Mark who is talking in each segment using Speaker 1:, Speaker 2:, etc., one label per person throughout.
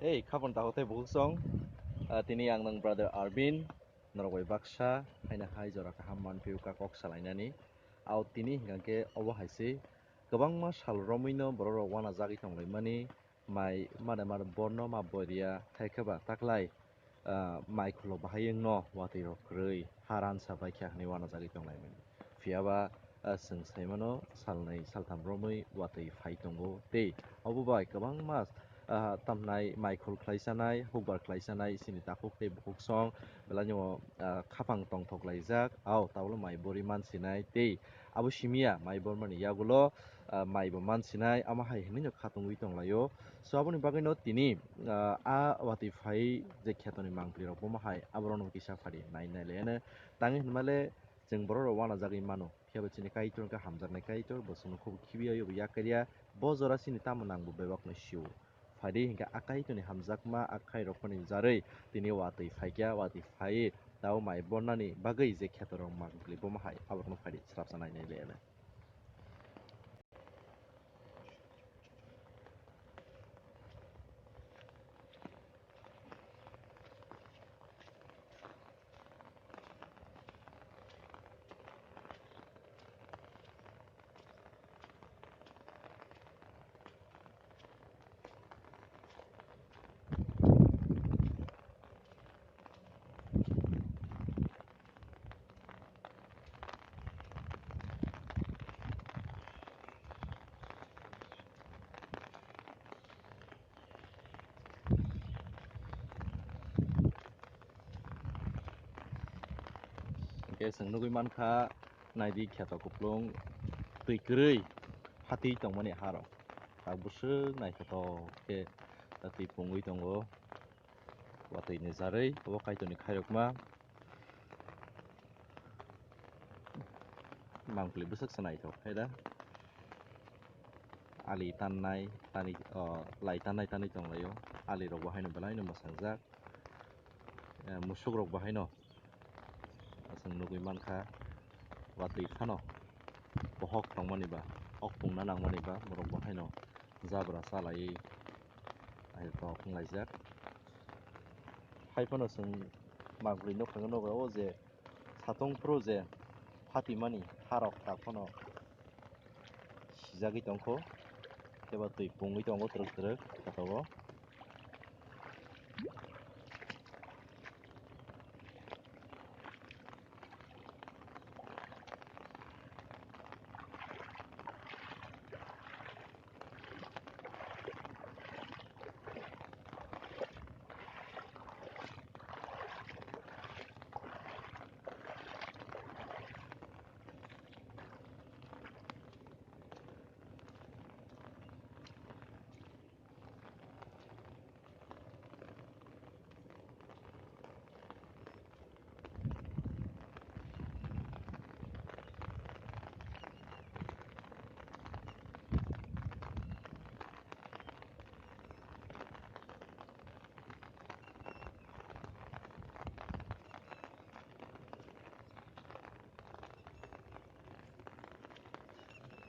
Speaker 1: Kapan tahu teh buksong. Tini yang nang brother Arvin, narwai baksa, haina hai jora kaham manpiu ka kok salainani. Out tini hingke awa haisi. Gobang ma sal romino bororo wana jagi tonglaimani. Mai mada borno ma boria thaikaba taklai. Mai khulo bahayeng no wati rokrui haran sabai kyahni wana jagi tonglaimani. Fiaba seng saimano salnai saltam romoi wati fai tongo te. Abu bai gobang mas tamnai maikul khlaisanai hukbar khlaisanai sini takuk te bukuk song belanyo khapang tong thok laijak au tawlo mai bori mansinai te abo simia mai bormani yagulo mai bo mansinai ama hai hinyo khatungui tonglayo so aboni bagui no tini a wati phai je khetoni mangpli rok bo hai abrono kisa phari nai nai lene tangi himale जों बर' रावा नाजागै मानो फियाबो चिनि काइटर का हामजारनाय काइटर बसुनो खुब खिबियायो याकरिया bo jora sini tamon nangbo bebak no siu fadi hingga akai tuni hamjakma akai rokoni jarei tini watui faikya wati fai tau mai bonnani bagai je khetorong mangkli bo mahai aborno fadi srapsanai nei lele ke seng nugui mankha naidi kheto kuplung tui krui hati tongmani haro tak busuk naikhato ke tui pungui tongo watui ni jarei abo kaitoni khairokma mangpli busuk sanai tok haida ali tannai tani lai tannai tani tonglaio ali rok bahai no belai no mosangjak musuk rok bahai no seng nugui mankha watui phano pohok tongmani ba hok pungna nangmani ba borok bahai no jabra salai ai to khunglaijak haifano seng mangpli nukhango nogo o je satong pro je phatimani tharok takphano sijagui tongkho keba tui pungui tongo trek trek khetao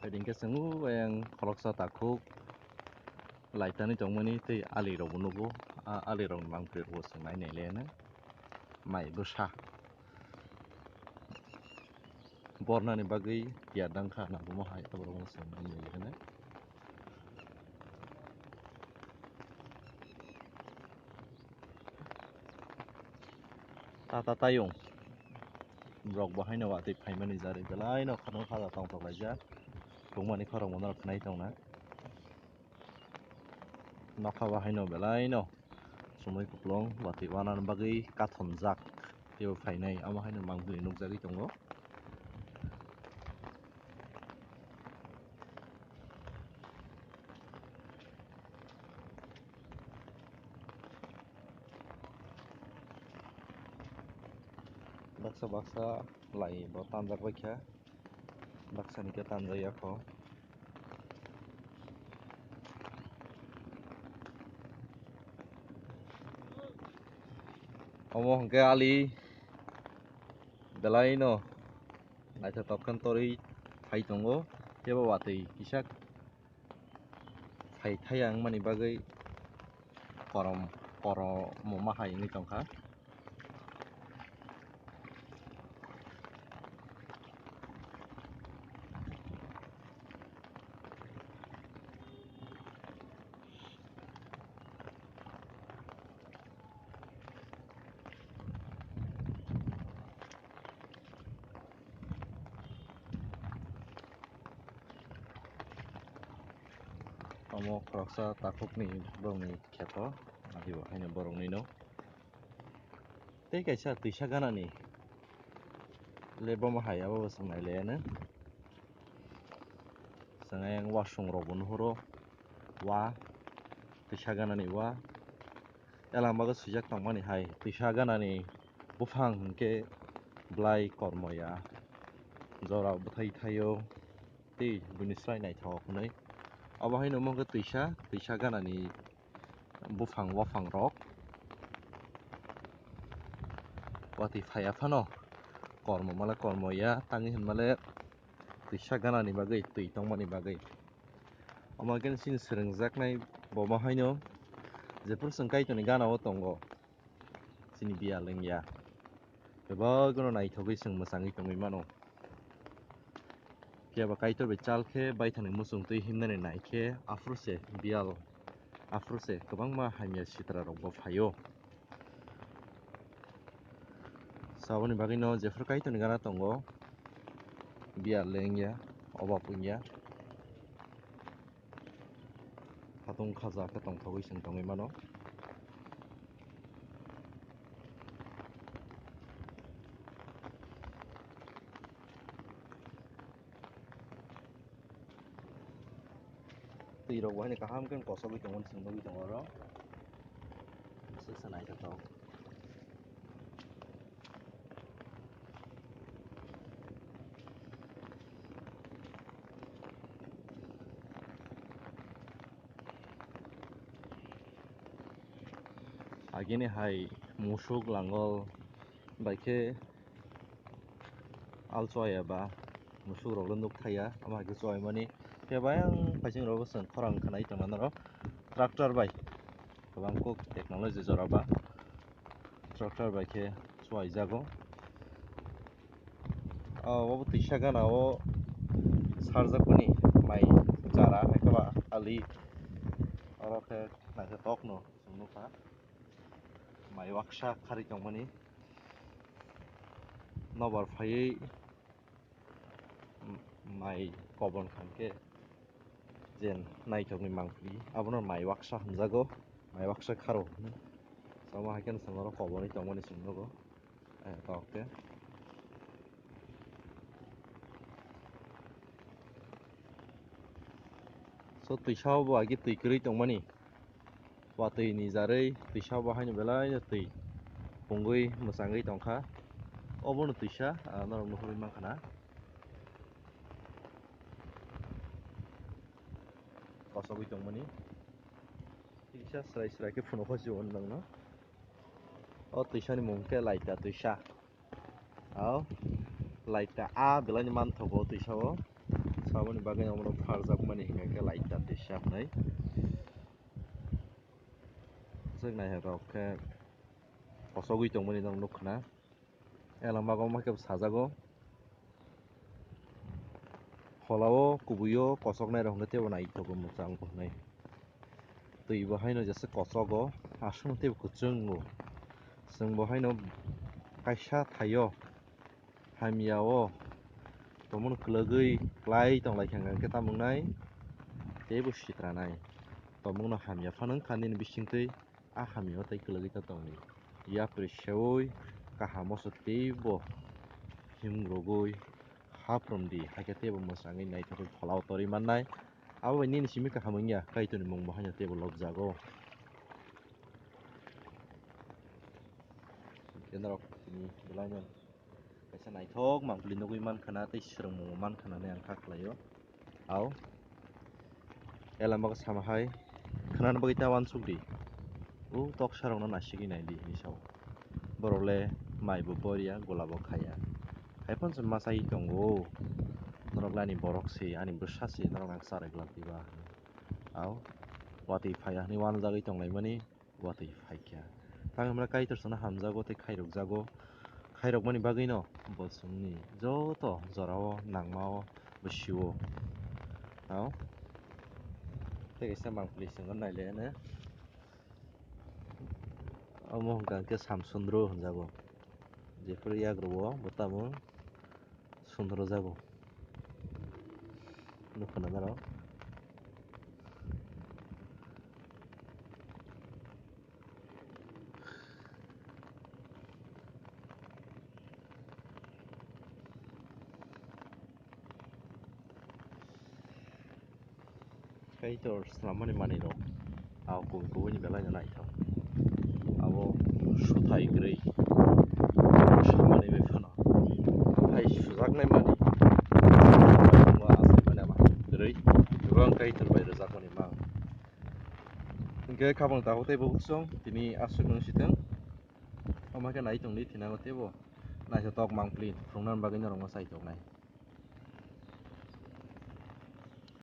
Speaker 1: Dingke sengu yang kholoksa takuk laitani tongmani tei ali rok bo nugo ali rok mangpli rok sengnai nei lene mai bwsa bornani bagui yadangkha nangbo hai aborok sengmani nei lene tata tayung brok bahai no watui phaimani jarei belai no khatong khaja tongthok laijak tungmani khorok mono khnai tongna nokha bahai no belai no chumui kuplung watui wanani bagui kathomjak tebo phainai amo haino mangpili nukjagui tongo baksa baksa lai bo tanjak baikha baksani khe tanjak yako omo hingke ali belai no naithotok khontorui phai tongo tebo watui kisak phai thaiya wngmani bagui korom mahai ini tongka. Omo kroksa takuk ni borong ni keto adibo haino borong ni no tei kaisa tuisa gana ni lebo mahai abo sangnai leyana sangai wasung rok bo nuhuro wa tuisa gana ni wa elang bago sujak tongmani hai tuisa gana ni bufang hingke blai kormoya jora bwthai thaio tei bini slai naithok hnoi abo haino mo hingke tuisa gana ni bufang wafang rok watui faiya phano kormo mala kormoya tangi hinmale tuisa gana ni bagui tui tongmani bagui omo hingke chini swrungjaknai bo haino jephru chwng kaitoni gana o tongo chini biya lengya kwbangma naithogui chwng mwchangui tongui mano phiaba kaitor bai chal khe baithangni muchungtui himnani naikhe afuru biyal afuru se kwbangma hamya sitra rok bo phaio saboni bagui no jephru kaitoni gana tongo biya lengya obab wngya hatung khaja khe tongthogui chwng tongui mano tui rok bo haino kaham khe kosogui tongmani chwng nukgui tongo oro swksa naithotok agini hai musuk langol bai khe alchoya ba musuk rok no nukthaiya amo hai khe choimani phiaba ayang paising rogo chwng khorang khnai tongmani oro tractor bai kwbang kok technology jora ba tractor bai khe chuwaijago obo tuisa gana o sarjakmani mai chara haikhe ali oro khe naithotok no chwng nukha mai waksa khari tongmani nobar phaiui mai kobon khankhe jen naithokni mangpili abono mai waksa hinjago mai waksa kharo omo haikhe chwng oro kobonui tongmani chwng nugo naithotok khe so tuisa o bo agi tui kwrui tongmani watui nijarui tuisa bo haino belai no tui pungui mwchangui tongkha obono tuisa norok nuhurui mankha na kosogui tongmani tuisa serai serai khe phuno khojiyo wngmano no o tuisa ni mung khe laita tuisa laita belai no manthogo o tuisa o saboni bagui omono pharjakmani hingka khe laita tuisa hnoi swk naithotok khe kosogui tongmani nog nukha na elang bago omo khe sajago holao kubui o kosoknai rok hingke tebo naithogo mwchang hnoi tui bo haino jesa kosogo asung no tebo kwchung o chwng bo haino kaisa thaio hamya o tongmani kwlagui klai tonglaikha hingka khe tamungnai tebo sitranai tongmungno hamya phano wngkha nini bisingtwi hamya o tei kwlagui tongni yapri sewui kaham o se teibo himrogui haprumdi haikhe tebo mwchangui naithokgui folao torui mannai abo bai nini simi kaham wngya kaitoni mung bo haino tebo lopjago kenarok tini belai no kaisa naithok mangpili nugui mankha na tei swrungmung bo mankha nai ang kha khlaio elang bago sama hai khwnana bagui ta uansukdi toksa rok no nasigui naidi hini sao borok le mai bo boria gola bo khaiya haifano se machai tongo norok le ani borok si ani bwsa si norok ang charai glab diba watui phaiya hinui wanjagui tonglaimani watui faikya tang हमरा kaitor sona hamjago tei khairok jago khairok mani bagui no bo chungni joto jorao nangmao bosio ao tei kaisa mangpili singo naile ne omo hingka ke samsundro hinjago jefore yagrao bo tamung sundro jago nukha na garo kaitor slamani mani rok ao kubui kubui ni belai no naithok abo suthai gri samani bai phano hai sujaknai mani asai mani ama gri gobang kaitor bai rwjakmani mang hingke kabang tago tei bo chong tini asuk nung siteng amo ke nai tongli tinago tebo naithotok mangpili phunuknani bagui norog no chai tongnai.